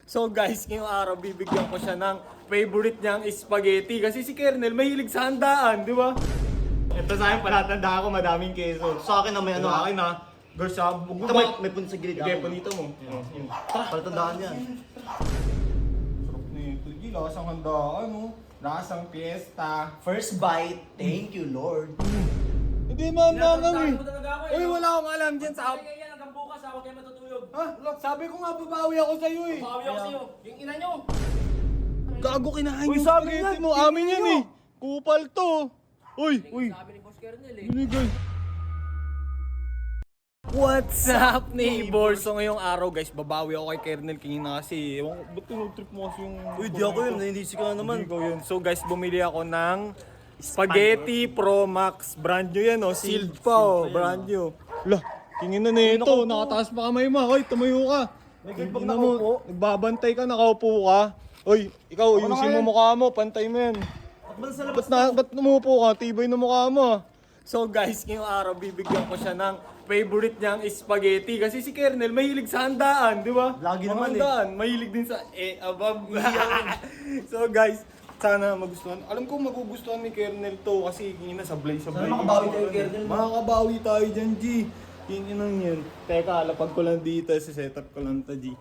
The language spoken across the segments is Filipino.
So guys, ngayong araw bibigyan ko siya ng favorite niyang spaghetti. Kasi si Kernel mahilig sa handaan, di ba? Ito sa akin, palatandaan ko madaming keso. Sa akin na may Ano ano. sa akin ha? Girl, sa Ito may punta sa gilid. Sige, punito mo. Palatandaan yan. Sarap na ito. G, lasang handaan, no? Lasang piyesta. First bite, thank you Lord. Hindi man nangang eh. mo talaga ako eh. Uy, wala akong alam dyan sa... Sabi kaya hanggang bukas ako kayo matutulog. Ha? Sabi ko nga babawi ako sa'yo eh. Bawi ako sa'yo. Yung ina nyo. Gago kinahain Uy, yung sabi spaghetti yan, mo. Amin yan eh. Kupal to. Uy. Sabi ni Boss Kernel eh. Binigay. What's up, neighbor? So ngayong araw guys, babawi ako kay Kernel King na kasi ewan ko, ba't tinag-trip mo kasi yung... Uy, di ako yun, hindi si ka naman. Hindi ko yun. So guys, bumili ako ng Spaghetti Pro Max. Brand new yan oh, sealed pa oh, brand new. Lah, tingin na nito, nakataas pa kamay mo. Hoy, tumayo ka. Nagbibag Tingnan nakaupo. mo, nagbabantay ka, nakaupo ka. Hoy, ikaw, ayusin mo mukha mo, pantay mo yan. Ba't sa labas? Ba't umupo ka? Tibay na mukha mo. So guys, ngayong araw bibigyan ko siya ng favorite niyang spaghetti. Kasi si Kernel mahilig sa handaan, di ba? Lagi Mga naman eh. handaan, mahilig din sa above. So guys, sana magustuhan. Alam ko magugustuhan ni Kernel to kasi sablay-sablay. Sana makabawi tayo, Kernel. Makakabawi tayo dyan, G. Inang yan. Teka, lapag ko lang dito, setup ko lang to, G.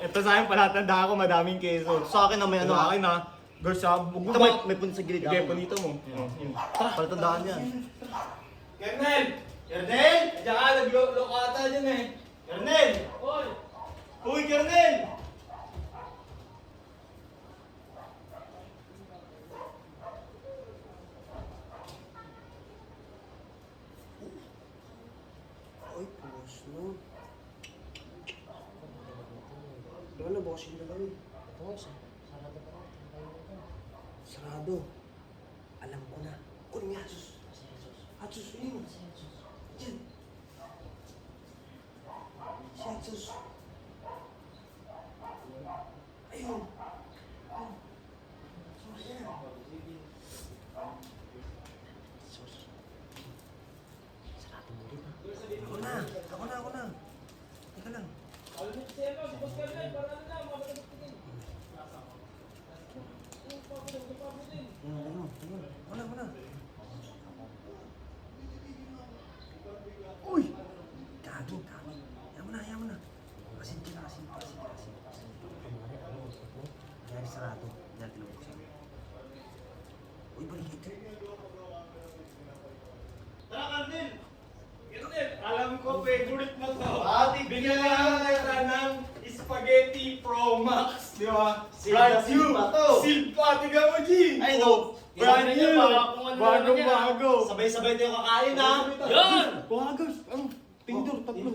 Ito sa akin, palatandaan ko madaming keso. Sa akin na may ano. Sa akin ha. Girl, sa Ito may punta sa gilid. Sige, punito mo. Palatandaan yan. Kernel! Kernel! Diyan ka, naglokata dyan eh. Kernel! Hoy! Uy, Kernel! Ay, push no. Wala, bossing na lang. Sarado. Alam ko na. Kunin niya, Asus. Asus, yun. Diyan. Si Asus. Ayun. Sarado mo rin, ha? Ako na. Teka lang. Si Boss Kernel, para ano na, mabagay. Ako na. Uy! Gagi. Yaman na. Asin ka na. Nangyari sarado. Nangyari tinubuksan. Uy, balik ito. Tara, Kernel! Kernel! Alam ko, favorite mo to. Bigyan na kita ng Spaghetti Pro Max, di ba? Sealed pa to. Sealed pa, tignan mo, G! Ay, no. Brand Ginamit new! niya, baka kung ano naman yan, Bagong-bago! Sabay-sabay tayo kakain, ha? Yan! Bagas! Ano? Tindor, tatlo.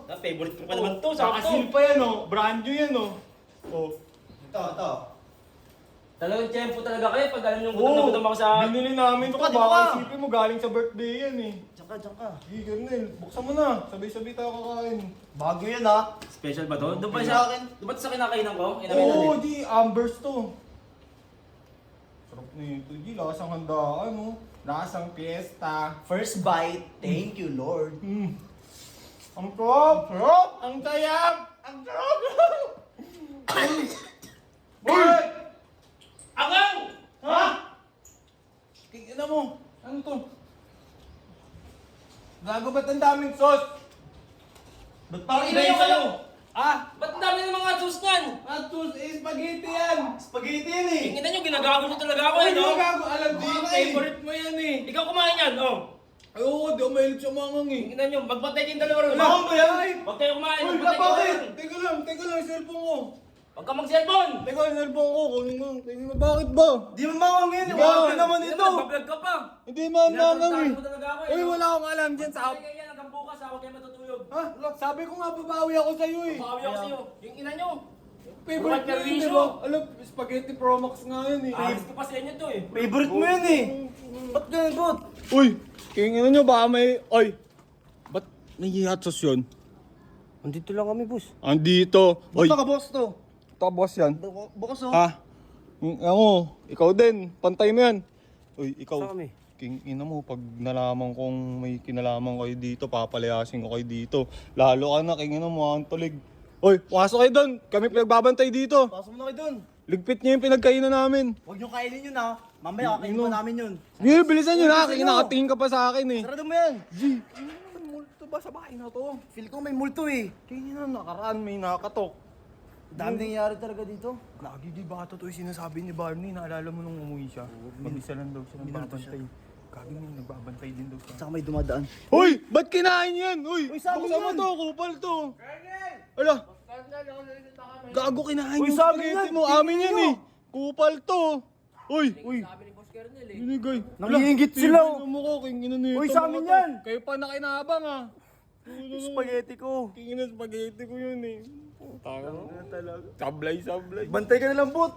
Ah, favorite ko pa naman to. Saka-seal Sakto. pa yan, oh. Brand new yan, oh. Oh. Ito. Talagang tiyempo talaga kayo pag alam nyo gutom na gutom ako sa... Binili namin to. Dito ka. Baka isipin mo galing sa birthday yan, eh. Diyan ka. Sige, Kernel. Buksan mo na. Sabay-sabay tayo kakain. Bago yan, ha? Special ba to? Doon ba Sa siya? akin. Doon ba sa kinakainan ko? Oo, G. Ambers to. Sarap na ito, G. Lasang handaan, no? Lasang piyesta. First bite, thank you, Lord. Ang sarap! Sarap! Ang sayap! Ang sarap! Boy! Angang! Ha? Tingnan mo. Ano to? Gago, ba't ang daming sauce? Ba't Parang ina nyo kayo! Ah! Ba't ang dami ng mga juice niyan? Ang sauce eh, spaghetti yan! Spaghetti yan eh! Tingnan nyo, ginagago nyo talaga ako Ay, eh, no? gago! Alam ko yung favorite mo yan eh! Ikaw kumain yan, oh! Ay, oo, di ako mahilig sa mangang eh! Tingnan nyo, magbantay kayong dalawa rin. Mangang ba yan? Huwag kayo kumain, Uy, magbantay kayo bakit? rin. Teka lang, yung cellphone ko! Huwag ka mag-cellphone! Teka, yung cellphone ko, kunin mo. Tingnan mo, bakit ba? Di mo mangang yan, Di wala ba? ka naman Tingnan ito. mo, bablog ka pa! Hindi man mangang eh! Tinatanong mo talaga ako eh, Uy, no? wala akong alam dyan sa... Sabi kaya hanggang bukas ako kayo matutulog. Ha? Sabi ko nga babawi ako sa'yo eh! Bawi ako sa'yo. Yung ina nyo. Favorite mo yun, di ba? Alam, Spaghetti Pro Max nga yun eh. Ayos ko pa sa inyo to eh. Favorite mo yan, eh. Ba't ganun, bot? Uy, kingin nyo baka may... Oy, ba't may hot sauce yun? Andito lang kami, boss. Andito. Oy, Basta ka, boss, to. ito boss yan. Bukas, oh. Ha? Ako, ikaw din. Pantay mo yan. Uy, ikaw. Saan kami? Kingin mo, pag nalaman kong may kinalaman kayo dito, papalayasin ko kayo dito. Lalo ka na, kingin mo, ang tulig. Oy, pasok kayo doon. Kami pinagbabantay dito. Pasok mo na kayo dun. Ligpit niyo yung pinagkainan namin. Huwag nyo kainin yun ha. Mamaya kakainin pa namin yun. Sige, bilisan nyo na. Bilisan nyo. Kinakatingin ka pa sa akin eh. Sarado mo yan. G, may multo ba sa bahay na to? Feel ko may multo eh. Kaya na nakaraan may nakatok. Dami nangyayari talaga dito. Lagi di ba totoo yung sinasabi ni Barney? Naalala mo nung umuwi siya? Mag-isa lang daw siya Minulto nagbabantay. Gabi may nagbabantay din daw siya. Tsaka may dumadaan. Hoy! Ba't kinain yan? Uy! Uy, sa amin buksan mo yan. to, kupal to. Ala! Gago kinain Uy, yung sa amin spaghetti yan. mo. Amin yan eh. Kupal to. Uy! Sabi ni Boss Kernel eh. Binigay. Nangiingit sila, oh. Mo ko, kingin na Uy, sa amin yan. Kayo pa na kinabang ah. Spaghetti ko. Kingin na spaghetti ko yun eh. Tanga mo. Sablay. Bantay ka na lang, bot.